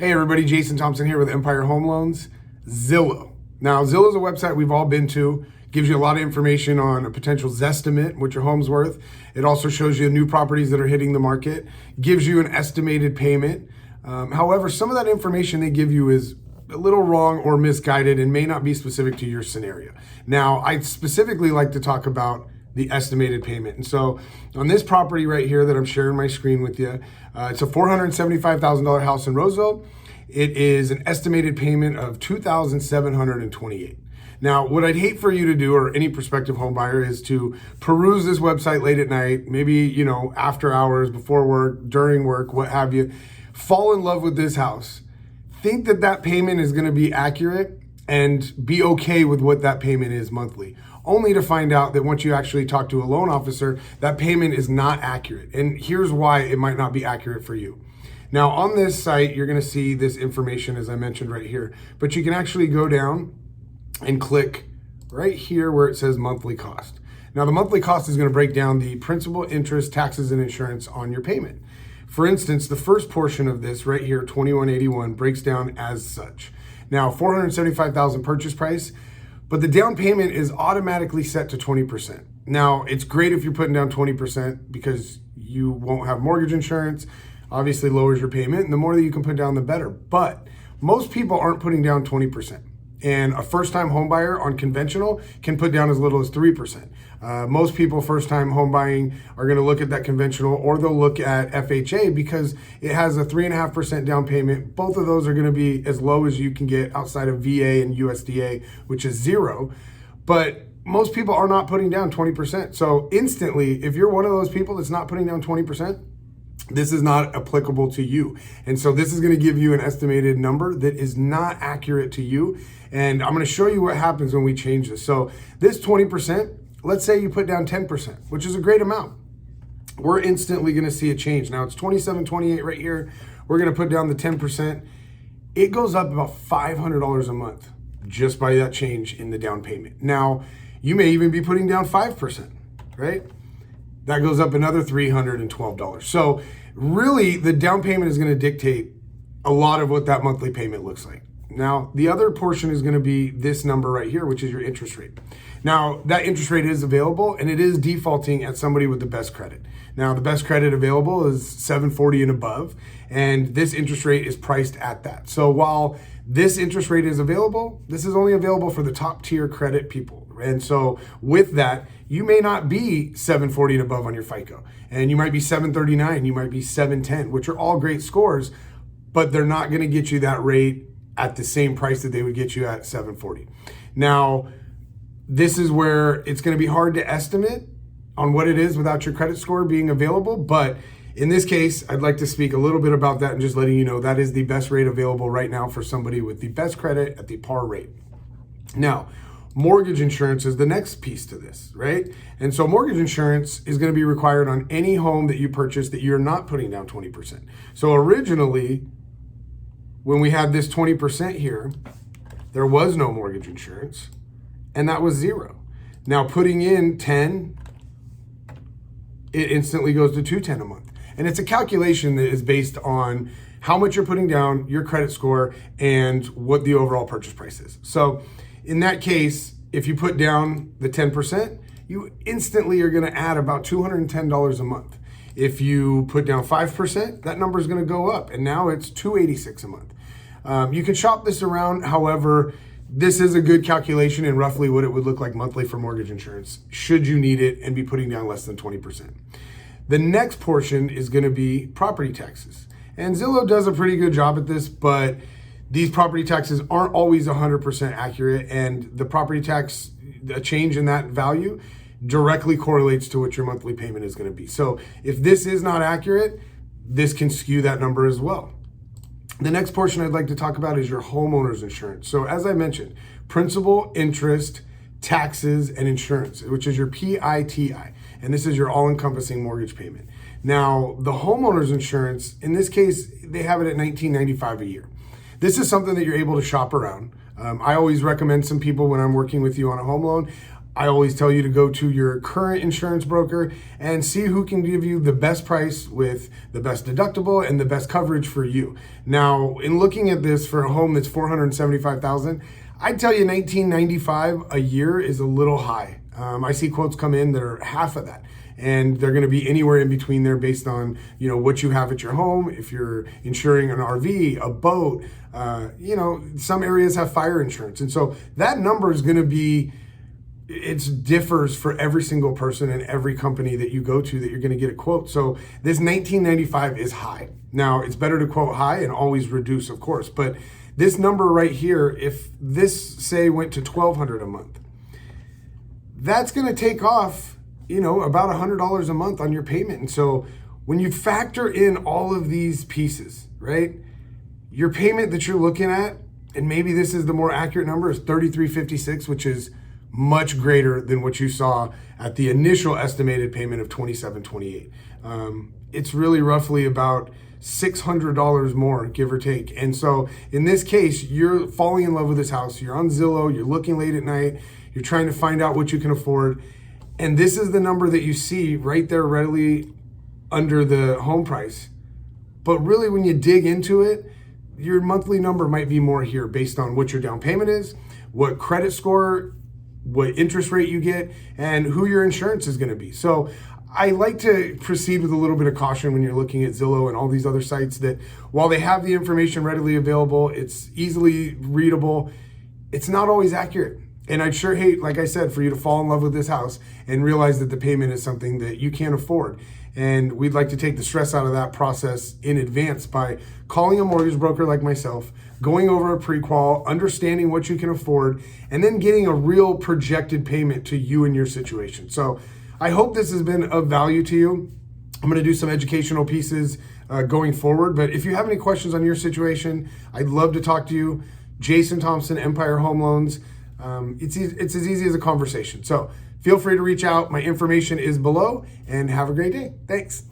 Hey everybody, Jayson Thompson here with Empire Home Loans. Zillow. Now, Zillow is a website we've all been to. Gives you a lot of information on a potential Zestimate, what your home's worth. It also shows you new properties that are hitting the market. Gives you an estimated payment. However, some of that information they give you is a little wrong or misguided and may not be specific to your scenario. Now, I'd specifically like to talk about the estimated payment. And so on this property right here that I'm sharing my screen with you, it's a $475,000 house in Roseville. It is an estimated payment of $2,728. Now, what I'd hate for you to do, or any prospective home buyer, is to peruse this website late at night, maybe, after hours, before work, during work, what have you, fall in love with this house, think that that payment is going to be accurate and be okay with what that payment is monthly, only to find out that once you actually talk to a loan officer, that payment is not accurate. And here's why it might not be accurate for you. Now, on this site, you're going to see this information, as I mentioned right here, but you can actually go down and click right here where it says monthly cost. Now, the monthly cost is going to break down the principal, interest, taxes, and insurance on your payment. For instance, the first portion of this right here, $2,181, breaks down as such. Now, $475,000 purchase price, but the down payment is automatically set to 20%. Now, it's great if you're putting down 20% because you won't have mortgage insurance, obviously lowers your payment, and the more that you can put down, the better. But most people aren't putting down 20%. And a first-time home buyer on conventional can put down as little as 3%. Most people first-time home buying are going to look at that conventional, or they'll look at FHA because it has a 3.5% down payment. Both of those are going to be as low as you can get outside of VA and USDA, which is 0. But most people are not putting down 20%. So instantly, if you're one of those people that's not putting down 20%, this is not applicable to you. And so this is going to give you an estimated number that is not accurate to you. And I'm going to show you what happens when we change this. So this 20%, let's say you put down 10%, which is a great amount. We're instantly going to see a change. Now it's $2,728 right here. We're going to put down the 10%. It goes up about $500 a month just by that change in the down payment. Now, you may even be putting down 5%, right? That goes up another $312. So really, the down payment is going to dictate a lot of what that monthly payment looks like. Now, the other portion is going to be this number right here, which is your interest rate. Now, that interest rate is available, and it is defaulting at somebody with the best credit. Now, the best credit available is 740 and above, and this interest rate is priced at that. So while this interest rate is available, this is only available for the top tier credit people. And so with that, you may not be 740 and above on your FICO, and you might be 739, you might be 710, which are all great scores, but they're not going to get you that rate at the same price that they would get you at 740. Now, this is where it's going to be hard to estimate on what it is without your credit score being available, but in this case, I'd like to speak a little bit about that and just letting you know that is the best rate available right now for somebody with the best credit at the par rate. Now, mortgage insurance is the next piece to this, right? And so mortgage insurance is going to be required on any home that you purchase that you're not putting down 20%. So originally, when we had this 20% here, there was no mortgage insurance, and that was 0. Now putting in 10, it instantly goes to $210 a month. And it's a calculation that is based on how much you're putting down, your credit score, and what the overall purchase price is. So in that case, if you put down the 10%, you instantly are going to add about $210 a month. If you put down 5%, that number is going to go up, and now it's $286 a month. You can shop this around. However, this is a good calculation and roughly what it would look like monthly for mortgage insurance, should you need it and be putting down less than 20%. The next portion is going to be property taxes. And Zillow does a pretty good job at this, but these property taxes aren't always 100% accurate, and the property tax, a change in that value directly correlates to what your monthly payment is going to be. So if this is not accurate, this can skew that number as well. The next portion I'd like to talk about is your homeowner's insurance. So as I mentioned, principal, interest, taxes, and insurance, which is your PITI. And this is your all-encompassing mortgage payment. Now, the homeowner's insurance, in this case, they have it at $19.95 a year. This is something that you're able to shop around. I always recommend some people when I'm working with you on a home loan, I always tell you to go to your current insurance broker and see who can give you the best price with the best deductible and the best coverage for you. Now, in looking at this for a home that's $475,000, I'd tell you $1,995 a year is a little high. I see quotes come in that are half of that, and they're going to be anywhere in between there based on what you have at your home. If you're insuring an RV, a boat, some areas have fire insurance, and so that number is going to be. It differs for every single person and every company that you go to that you're going to get a quote. So this $1,995 is high. Now, it's better to quote high and always reduce, of course, but this number right here, if this say went to $1,200 a month, that's going to take off, about $100 a month on your payment. And so when you factor in all of these pieces, right, your payment that you're looking at, and maybe this is the more accurate number, is $3,356, which is much greater than what you saw at the initial estimated payment of $2,728. It's really roughly about $600 more, give or take. And so in this case, you're falling in love with this house. You're on Zillow, you're looking late at night, you're trying to find out what you can afford. And this is the number that you see right there readily under the home price. But really, when you dig into it, your monthly number might be more here based on what your down payment is, what credit score, what interest rate you get, and who your insurance is going to be. So I like to proceed with a little bit of caution when you're looking at Zillow and all these other sites that while they have the information readily available, it's easily readable, it's not always accurate. And I'd sure hate, like I said, for you to fall in love with this house and realize that the payment is something that you can't afford. And we'd like to take the stress out of that process in advance by calling a mortgage broker like myself, going over a pre-qual, understanding what you can afford, and then getting a real projected payment to you and your situation. So I hope this has been of value to you. I'm going to do some educational pieces going forward, but if you have any questions on your situation, I'd love to talk to you. Jayson Thompson, Empire Home Loans. It's as easy as a conversation. So feel free to reach out. My information is below, and have a great day. Thanks.